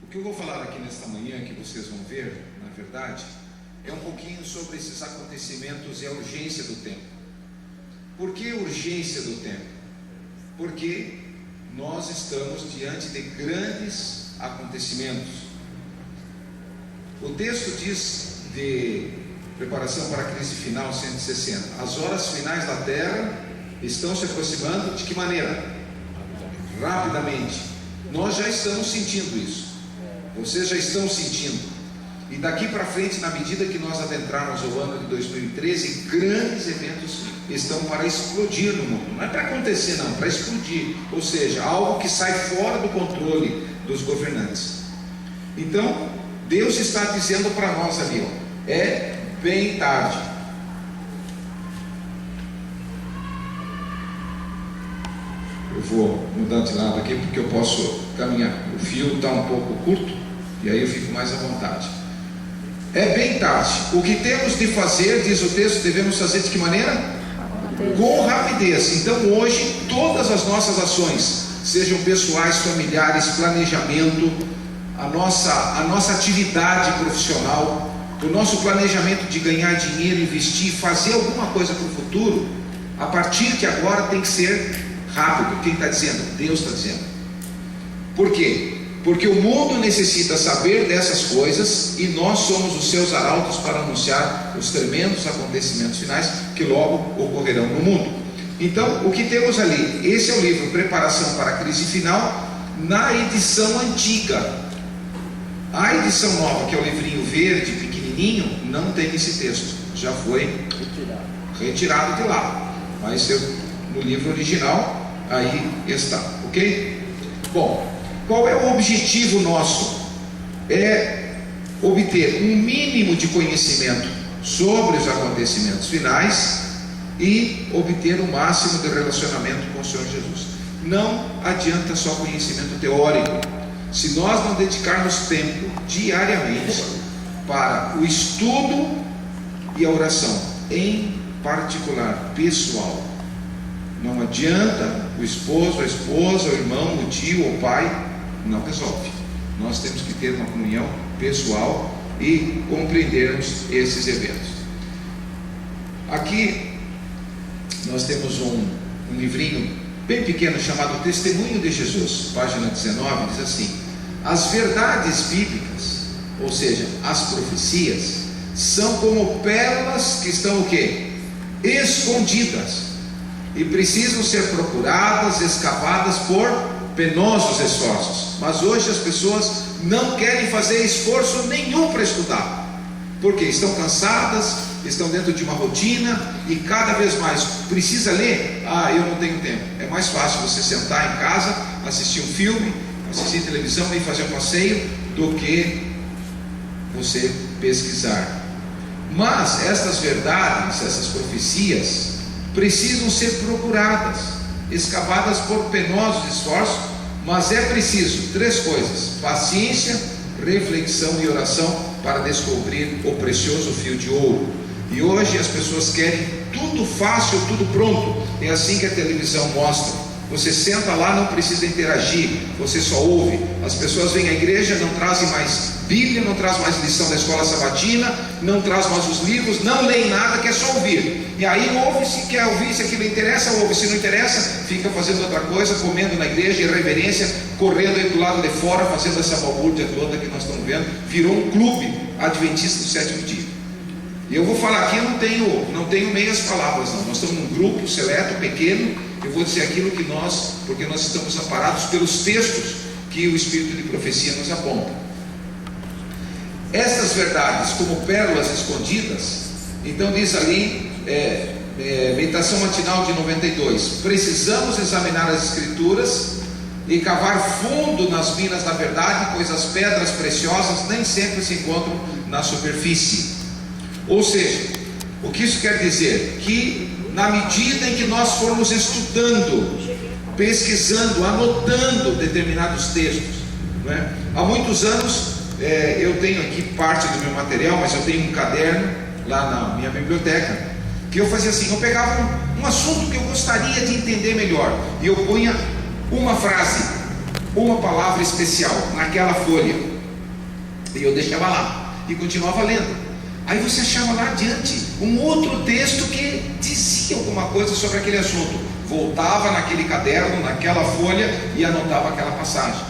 O que eu vou falar aqui nesta manhã, que vocês vão ver, na verdade, é um pouquinho sobre esses acontecimentos e a urgência do tempo. Por que urgência do tempo? Porque nós estamos diante de grandes acontecimentos. O texto diz de preparação para a crise final 160: as horas finais da terra estão se aproximando. De que maneira? Rapidamente. Nós já estamos sentindo isso. Vocês já estão sentindo. E daqui para frente, na medida que nós adentrarmos o ano de 2013, grandes eventos estão para explodir no mundo. Não é para acontecer não, para explodir. Ou seja, algo que sai fora do controle dos governantes. Então, Deus está dizendo para nós ali, ó, é bem tarde. Eu vou mudar de lado aqui porque eu posso caminhar. O fio está um pouco curto e aí eu fico mais à vontade. É bem tarde. O que temos de fazer, diz o texto, devemos fazer de que maneira? Com rapidez. Então hoje todas as nossas ações, sejam pessoais, familiares, planejamento, a nossa atividade profissional, o nosso planejamento de ganhar dinheiro, investir, fazer alguma coisa para o futuro, a partir de agora tem que ser rápido. Quem está dizendo? Deus está dizendo. Por quê? Porque o mundo necessita saber dessas coisas e nós somos os seus arautos para anunciar os tremendos acontecimentos finais que logo ocorrerão no mundo. Então, o que temos ali? Esse é o livro Preparação para a Crise Final, na edição antiga. A edição nova, que é o livrinho verde, pequenininho, não tem esse texto, já foi retirado de lá. Mas no livro original, aí está, ok? Bom, qual é o objetivo nosso? É obter um mínimo de conhecimento sobre os acontecimentos finais e obter o máximo de relacionamento com o Senhor Jesus. Não adianta só conhecimento teórico. Se nós não dedicarmos tempo diariamente para o estudo e a oração, em particular, pessoal, não adianta o esposo, a esposa, o irmão, o tio, o pai, não resolve. Nós temos que ter uma comunhão pessoal e compreendermos esses eventos. Aqui nós temos um livrinho bem pequeno chamado Testemunho de Jesus, página 19, diz assim: as verdades bíblicas, ou seja, as profecias, são como pérolas que estão o quê? Escondidas, e precisam ser procuradas, escavadas por penosos esforços. Mas hoje as pessoas não querem fazer esforço nenhum para estudar, porque estão cansadas, estão dentro de uma rotina e cada vez mais precisa ler. Eu não tenho tempo. É mais fácil você sentar em casa, assistir um filme, assistir televisão e fazer um passeio, do que você pesquisar. Mas estas verdades, essas profecias, precisam ser procuradas, escavadas por penosos esforços, mas é preciso 3 coisas: paciência, reflexão e oração para descobrir o precioso fio de ouro. E hoje as pessoas querem tudo fácil, tudo pronto. É assim que a televisão mostra. Você senta lá, não precisa interagir, você só ouve. As pessoas vêm à igreja, não trazem mais Bíblia, não trazem mais lição da escola sabatina, não trazem mais os livros, não leem nada, quer só ouvir. E aí ouve, se quer ouvir, se aquilo interessa, ouve. Se não interessa, fica fazendo outra coisa, comendo na igreja, irreverência, correndo aí do lado de fora, fazendo essa balbúrdia toda que nós estamos vendo. Virou um clube adventista do 7º dia. E eu vou falar aqui, eu não tenho meias palavras não. Nós estamos num grupo seleto, pequeno. Eu vou dizer aquilo que porque nós estamos amparados pelos textos que o Espírito de profecia nos aponta. Estas verdades, como pérolas escondidas, então diz ali, meditação matinal de 92, precisamos examinar as Escrituras e cavar fundo nas minas da verdade, pois as pedras preciosas nem sempre se encontram na superfície. Ou seja, o que isso quer dizer? Que na medida em que nós formos estudando, pesquisando, anotando determinados textos, não é? Há muitos anos, eu tenho aqui parte do meu material, mas eu tenho um caderno lá na minha biblioteca, que eu fazia assim, eu pegava um assunto que eu gostaria de entender melhor, e eu punha uma frase, uma palavra especial naquela folha. E eu deixava lá e continuava lendo. Aí você achava lá adiante um outro texto que dizia alguma coisa sobre aquele assunto. Voltava naquele caderno, naquela folha e anotava aquela passagem.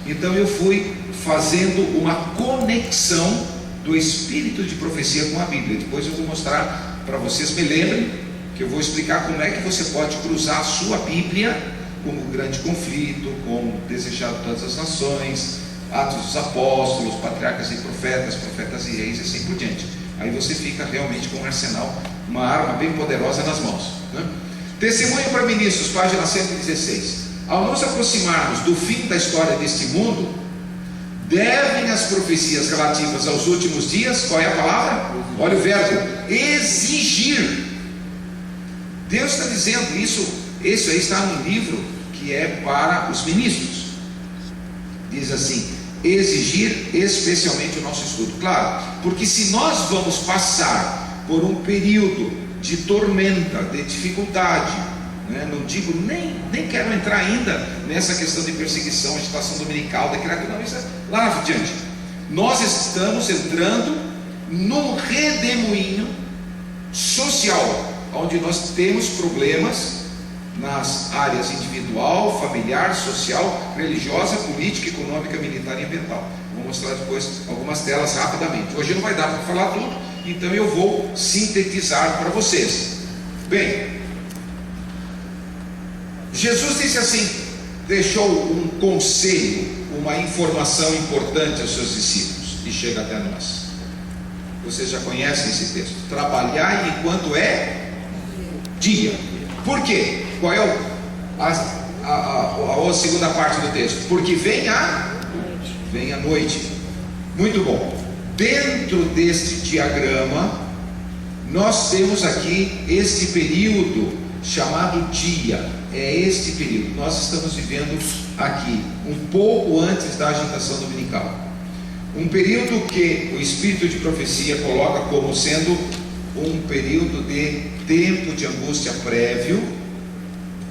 Então eu fui fazendo uma conexão do espírito de profecia com a Bíblia. Depois eu vou mostrar para vocês, me lembrem, que eu vou explicar como é que você pode cruzar a sua Bíblia como grande conflito, como desejado de todas as nações, Atos dos Apóstolos, Patriarcas e Profetas, Profetas e Reis e assim por diante. Aí você fica realmente com um arsenal, uma arma bem poderosa nas mãos, né? Testemunho para Ministros, página 116. Ao nos aproximarmos do fim da história deste mundo, devem as profecias relativas aos últimos dias, qual é a palavra? Olha o verbo, exigir. Deus está dizendo isso aí está no livro que é para os ministros. Diz assim: exigir especialmente o nosso estudo. Claro, porque se nós vamos passar por um período de tormenta, de dificuldade, né? Não digo, nem quero entrar ainda nessa questão de perseguição, agitação dominical, decreto, não, isso é lá adiante. Nós estamos entrando num redemoinho social, onde nós temos problemas nas áreas individual, familiar, social, religiosa, política, econômica, militar e ambiental. Vou mostrar depois algumas telas rapidamente. Hoje não vai dar para falar tudo, então eu vou sintetizar para vocês. Bem, Jesus disse assim, deixou um conselho, uma informação importante aos seus discípulos, e chega até nós. Vocês já conhecem esse texto: trabalhai enquanto é dia. Por quê? Qual é a segunda parte do texto? Porque vem a noite. Muito bom. Dentro deste diagrama, nós temos aqui este período chamado dia. É este período. Nós estamos vivendo aqui, um pouco antes da agitação dominical. Um período que o Espírito de Profecia coloca como sendo um período de tempo de angústia prévio,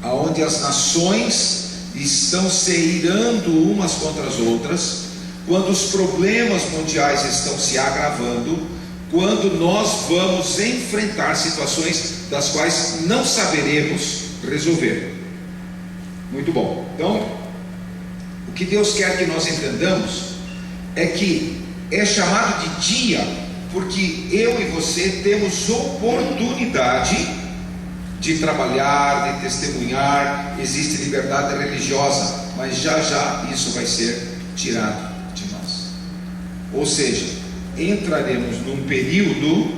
aonde as nações estão se irando umas contra as outras, quando os problemas mundiais estão se agravando, quando nós vamos enfrentar situações das quais não saberemos resolver. Muito bom. Então, o que Deus quer que nós entendamos é que é chamado de dia porque eu e você temos oportunidade de trabalhar, de testemunhar. Existe liberdade religiosa, mas já já isso vai ser tirado de nós. Ou seja, entraremos num período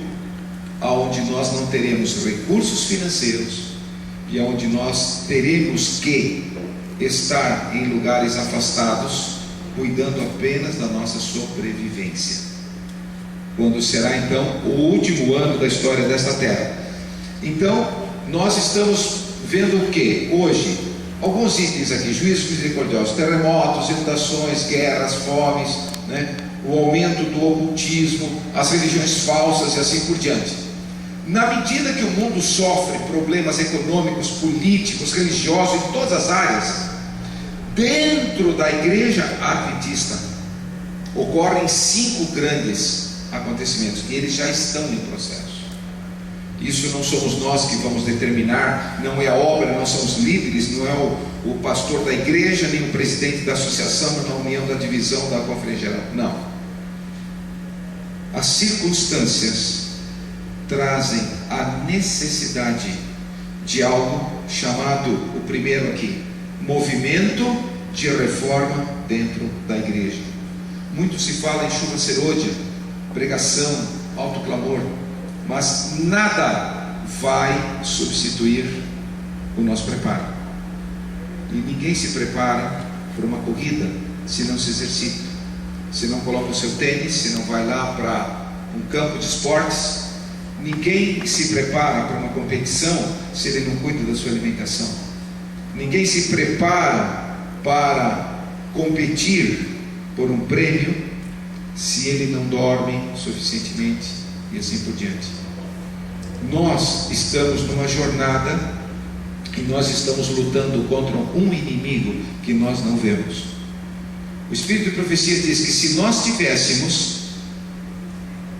onde nós não teremos recursos financeiros e onde nós teremos que estar em lugares afastados, cuidando apenas da nossa sobrevivência. Quando será então o último ano da história desta terra. Então, nós estamos vendo o que? Hoje, alguns itens aqui: juízos misericordiosos, terremotos, inundações, guerras, fomes, né? O aumento do ocultismo, as religiões falsas e assim por diante. Na medida que o mundo sofre problemas econômicos, políticos, religiosos, em todas as áreas, dentro da igreja adventista ocorrem 5 grandes acontecimentos, e eles já estão em processo. Isso não somos nós que vamos determinar, não é a obra, não são os líderes, não é o pastor da igreja, nem o presidente da associação, na união da divisão da conferência geral, não. As circunstâncias trazem a necessidade de algo chamado, o primeiro aqui, movimento de reforma dentro da igreja. Muito se fala em chuva serôdia, pregação, alto clamor, mas nada vai substituir o nosso preparo. E ninguém se prepara para uma corrida se não se exercita, se não coloca o seu tênis, se não vai lá para um campo de esportes. Ninguém se prepara para uma competição se ele não cuida da sua alimentação. Ninguém se prepara para competir por um prêmio se ele não dorme suficientemente e assim por diante. Nós estamos numa jornada e nós estamos lutando contra um inimigo que nós não vemos. O Espírito de Profecia diz que se nós tivéssemos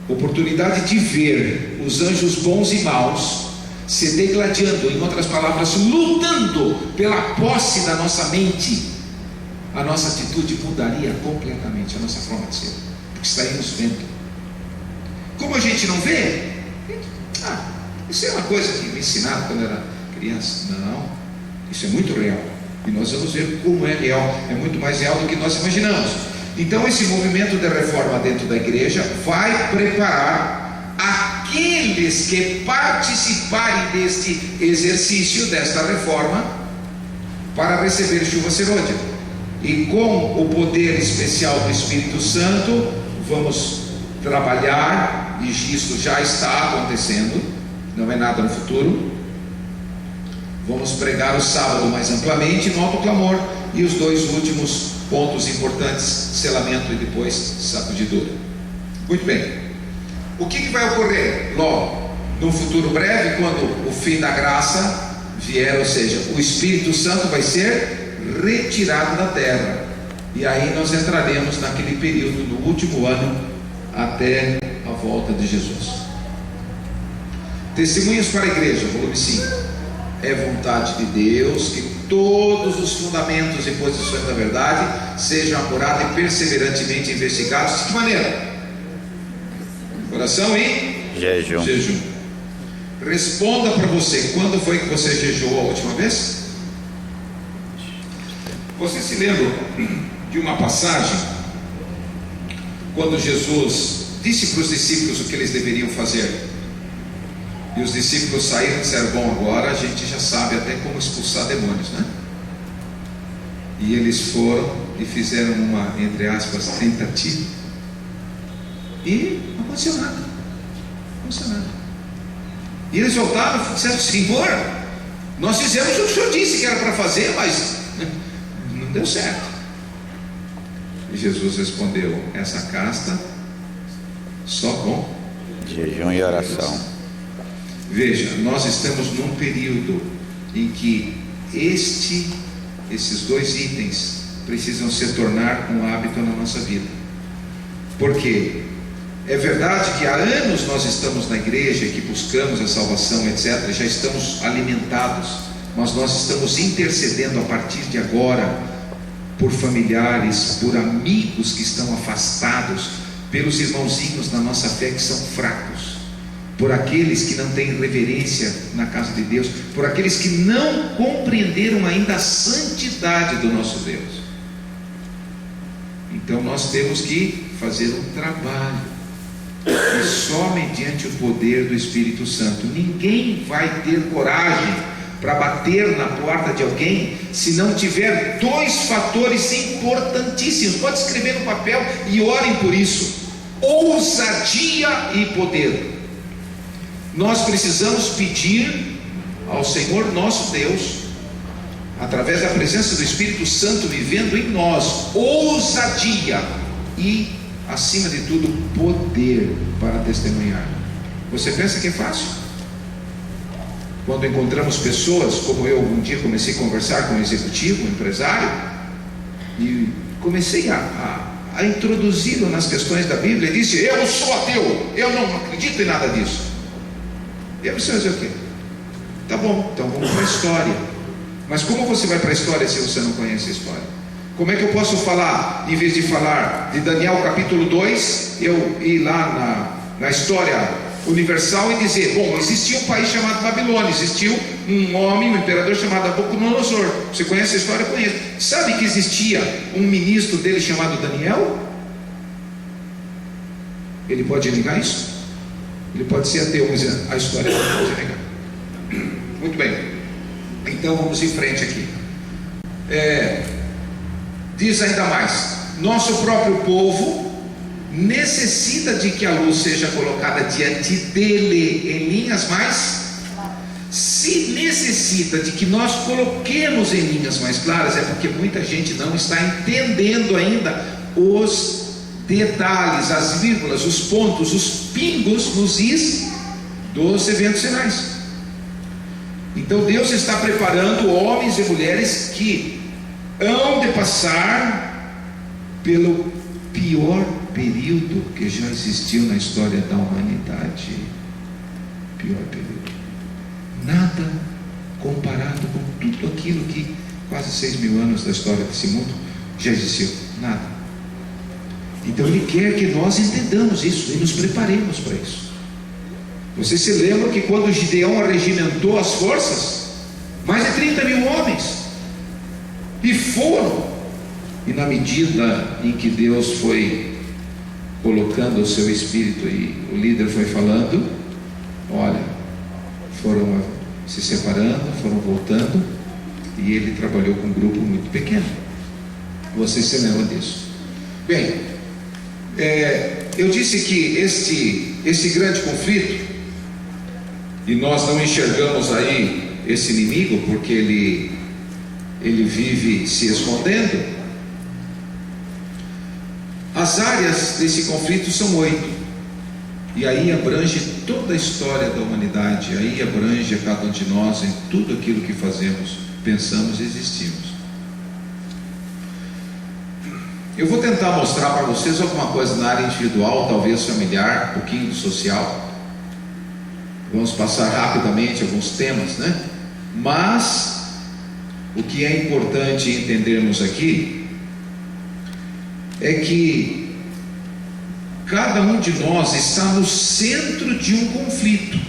oportunidade de ver os anjos bons e maus se degladiando, em outras palavras, lutando pela posse da nossa mente, a nossa atitude mudaria completamente, a nossa forma de ser, porque estaríamos vendo. Como a gente não vê, isso é uma coisa que me ensinaram quando era criança. Não, isso é muito real, e nós vamos ver como é real, é muito mais real do que nós imaginamos. Então esse movimento de reforma dentro da igreja vai preparar aqueles que participarem deste exercício, desta reforma, para receber chuva serôdia. E com o poder especial do Espírito Santo, vamos trabalhar, e isso já está acontecendo, não é nada no futuro. Vamos pregar o sábado mais amplamente no alto clamor, e os dois últimos pontos importantes, selamento e depois sacudidura. Muito bem. O que vai ocorrer logo, no futuro breve, quando o fim da graça vier, ou seja, o Espírito Santo vai ser retirado da terra, e aí nós entraremos naquele período, no último ano, até a volta de Jesus. Testemunhos para a igreja, volume 5. É vontade de Deus que todos os fundamentos e posições da verdade sejam apurados e perseverantemente investigados. De que maneira? Oração e jejum. Responda para você, quando foi que você jejuou a última vez? Você se lembra de uma passagem quando Jesus disse para os discípulos o que eles deveriam fazer? E os discípulos saíram e disseram: bom, agora a gente já sabe até como expulsar demônios, né? E eles foram e fizeram uma, entre aspas, tentativa, e não aconteceu nada. E eles voltaram e disseram: Senhor, nós fizemos o que o Senhor disse que era para fazer, mas não deu certo. E Jesus respondeu: essa casta só com jejum e oração. Veja, nós estamos num período em que esses dois itens precisam se tornar um hábito na nossa vida. Porque é verdade que há anos nós estamos na igreja, que buscamos a salvação, etc., já estamos alimentados, mas nós estamos intercedendo a partir de agora por familiares, por amigos que estão afastados, pelos irmãozinhos da nossa fé que são fracos, por aqueles que não têm reverência na casa de Deus, por aqueles que não compreenderam ainda a santidade do nosso Deus. Então nós temos que fazer um trabalho, e só mediante o poder do Espírito Santo. Ninguém vai ter coragem para bater na porta de alguém se não tiver dois fatores importantíssimos. Pode escrever no papel e orem por isso: ousadia e poder. Nós precisamos pedir ao Senhor nosso Deus, através da presença do Espírito Santo vivendo em nós, ousadia e, acima de tudo, poder para testemunhar. Você pensa que é fácil? Quando encontramos pessoas, como eu um dia comecei a conversar com um executivo, um empresário, e comecei a introduzi-lo nas questões da Bíblia, ele disse: eu sou ateu, eu não acredito em nada disso. Eu preciso fazer o quê? Tá bom, então vamos para a história. Mas como você vai para a história se você não conhece a história? Como é que eu posso falar, em vez de falar de Daniel capítulo 2, eu ir lá na história universal e dizer: bom, existia um país chamado Babilônia, existiu um homem, um imperador chamado Nabucodonosor. Você conhece a história? Conhece. Sabe que existia um ministro dele chamado Daniel? Ele pode negar isso? Ele pode ser ateu, mas a história não pode negar. Muito bem, então vamos em frente aqui. Diz ainda mais: nosso próprio povo necessita de que a luz seja colocada diante dele em linhas mais. Se necessita de que nós coloquemos em linhas mais claras, é porque muita gente não está entendendo ainda os detalhes, as vírgulas, os pontos, os pingos nos is dos eventos finais. Então Deus está preparando homens e mulheres que hão de passar pelo pior período que já existiu na história da humanidade. Pior período. Nada comparado com tudo aquilo que quase 6.000 anos da história desse mundo já existiu. Nada. Então Ele quer que nós entendamos isso e nos preparemos para isso. Você se lembra que quando Gideão arregimentou as forças, mais de 30.000 homens, e foram, e na medida em que Deus foi colocando o seu espírito e o líder foi falando, olha, foram se separando, foram voltando, e ele trabalhou com um grupo muito pequeno. Você se lembra disso? Bem, eu disse que esse grande conflito, e nós não enxergamos aí esse inimigo porque ele vive se escondendo. As áreas desse conflito são 8, e aí abrange toda a história da humanidade, aí abrange a cada um de nós em tudo aquilo que fazemos, pensamos e existimos. Eu vou tentar mostrar para vocês alguma coisa na área individual, talvez familiar, um pouquinho do social. Vamos passar rapidamente alguns temas, né? Mas o que é importante entendermos aqui é que cada um de nós está no centro de um conflito.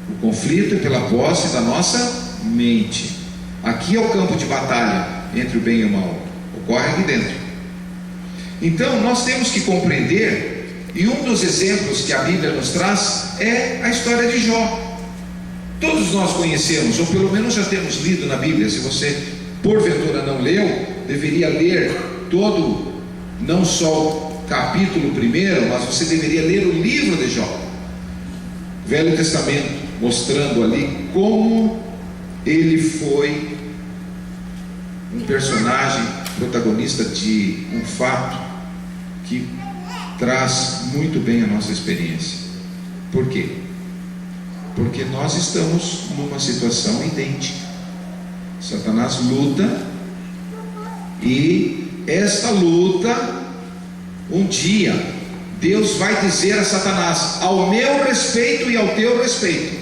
O conflito é pela posse da nossa mente. Aqui é o campo de batalha entre o bem e o mal. Ocorre aqui dentro. Então nós temos que compreender, e um dos exemplos que a Bíblia nos traz é a história de Jó. Todos nós conhecemos, ou pelo menos já temos lido na Bíblia. Se você porventura não leu, deveria ler todo, não só o capítulo 1, mas você deveria ler o livro de Jó, Velho Testamento, mostrando ali como ele foi um personagem protagonista de um fato que traz muito bem a nossa experiência. Por quê? Porque nós estamos numa situação idêntica. Satanás luta, e esta luta, um dia Deus vai dizer a Satanás: ao meu respeito e ao teu respeito,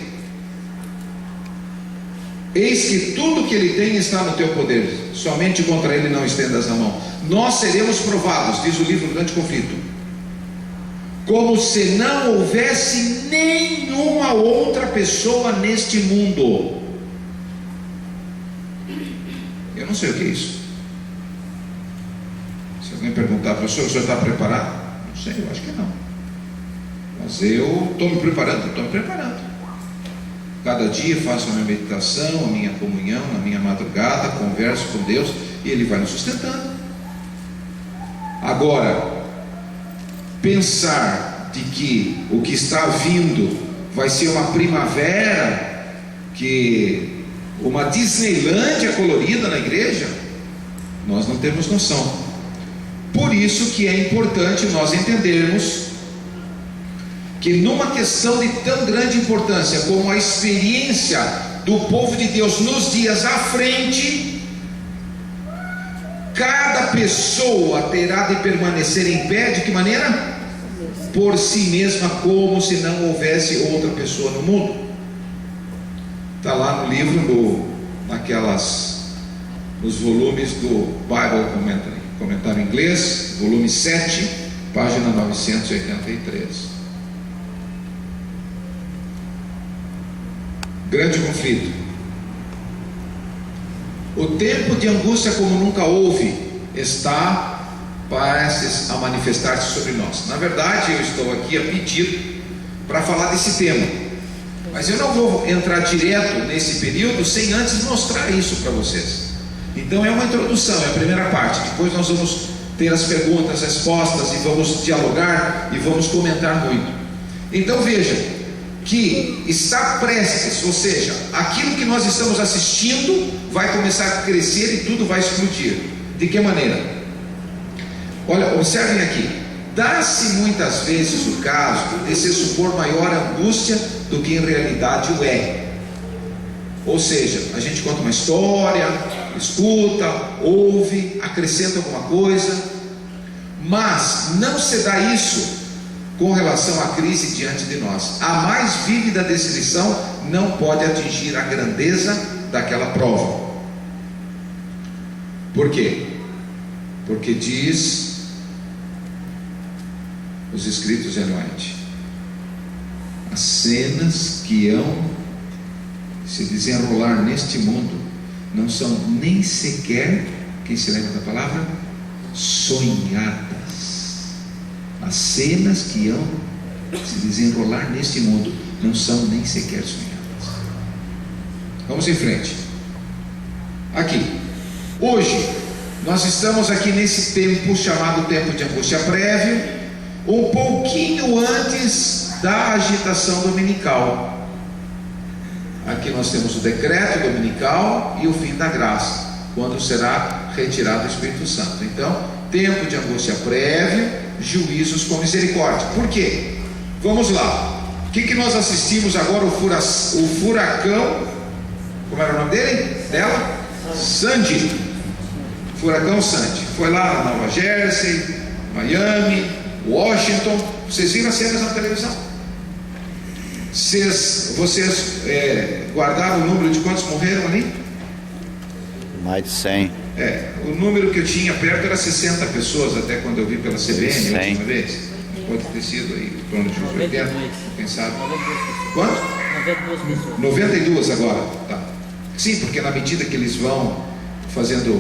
eis que tudo que ele tem está no teu poder, somente contra ele não estendas a mão. Nós seremos provados, diz o livro Grande Conflito, como se não houvesse nenhuma outra pessoa neste mundo. Eu não sei o que é isso. Se alguém perguntar para o senhor está preparado? Não sei, eu acho que não. Mas eu estou me preparando. Cada dia faço a minha meditação, a minha comunhão, na minha madrugada, converso com Deus, e Ele vai nos sustentando. Agora, pensar de que o que está vindo vai ser uma primavera, que uma Disneylândia colorida na igreja, nós não temos noção. Por isso que é importante nós entendermos que numa questão de tão grande importância como a experiência do povo de Deus nos dias à frente, cada pessoa terá de permanecer em pé, de que maneira? Por si mesma, como se não houvesse outra pessoa no mundo. Está lá no livro, nos volumes do Bible Comentário em Inglês, volume 7, página 983. Grande conflito. O tempo de angústia como nunca houve parece a manifestar-se sobre nós. Na verdade, eu estou aqui a pedir para falar desse tema, mas eu não vou entrar direto nesse período sem antes mostrar isso para vocês. Então é uma introdução, é a primeira parte. Depois nós vamos ter as perguntas, respostas, e vamos dialogar e vamos comentar muito. Então veja que está prestes, ou seja, aquilo que nós estamos assistindo vai começar a crescer e tudo vai explodir. De que maneira? Olha, observem aqui. Dá-se muitas vezes o caso de se supor maior angústia do que em realidade o é. Ou seja, a gente conta uma história, escuta, ouve, acrescenta alguma coisa, Mas não se dá isso com relação à crise diante de nós. A mais vívida descrição não pode atingir a grandeza daquela prova. Por quê? Porque diz os escritos de Enoite: as cenas que hão se desenrolar neste mundo não são nem sequer, quem se lembra da palavra? Sonhadas. As cenas que hão se desenrolar neste mundo não são nem sequer sonhadas. Vamos em frente. Aqui, hoje, nós estamos aqui nesse tempo chamado tempo de angústia prévio, um pouquinho antes da agitação dominical. Aqui nós temos o decreto dominical e o fim da graça, quando será retirado o Espírito Santo. Então, tempo de angústia prévio, juízos com misericórdia. Por quê? Vamos lá. O que nós assistimos agora? O furacão, como era o nome dela? Sandy. Furacão Sandy. Foi lá na Nova Jersey, Miami, Washington. Vocês viram as cenas na televisão? Vocês guardaram o número de quantos morreram ali? Mais de 100. O número que eu tinha perto era 60 pessoas, até quando eu vi pela CBN a última vez. Pode ter sido aí, em torno de uns 80, quem sabe? Quanto? 92 pessoas. 92 agora, tá. Sim, porque na medida que eles vão fazendo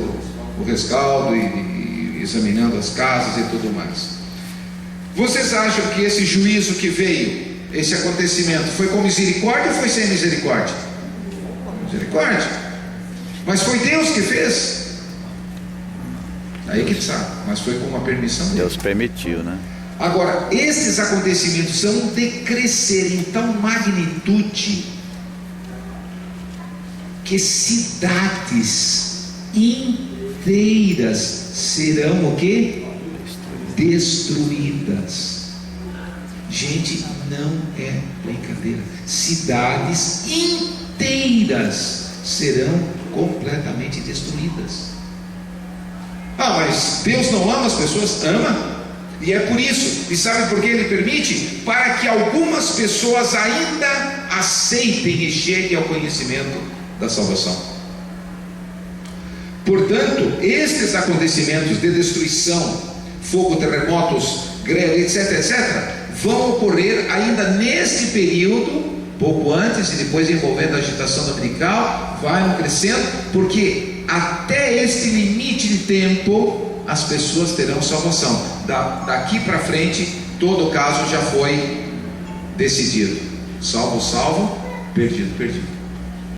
o rescaldo e examinando as casas e tudo mais. Vocês acham que esse juízo que veio, esse acontecimento, foi com misericórdia ou foi sem misericórdia? Misericórdia. Mas foi Deus que fez? Aí que sabe, mas foi com uma permissão de Deus permitiu, né? Agora, esses acontecimentos são de crescer em tal magnitude que cidades inteiras serão o quê? Destruídas. Gente, não é brincadeira. Cidades inteiras serão completamente destruídas. Mas Deus não ama as pessoas? Ama. E é por isso. E sabe por que Ele permite? Para que algumas pessoas ainda aceitem e cheguem ao conhecimento da salvação. Portanto, estes acontecimentos de destruição, fogo, terremotos, greve, etc., vão ocorrer ainda neste período, pouco antes e depois envolvendo a agitação dominical, vai crescendo, porque até este limite de tempo as pessoas terão salvação. Daqui para frente, todo o caso já foi decidido. Salvo, salvo, perdido, perdido.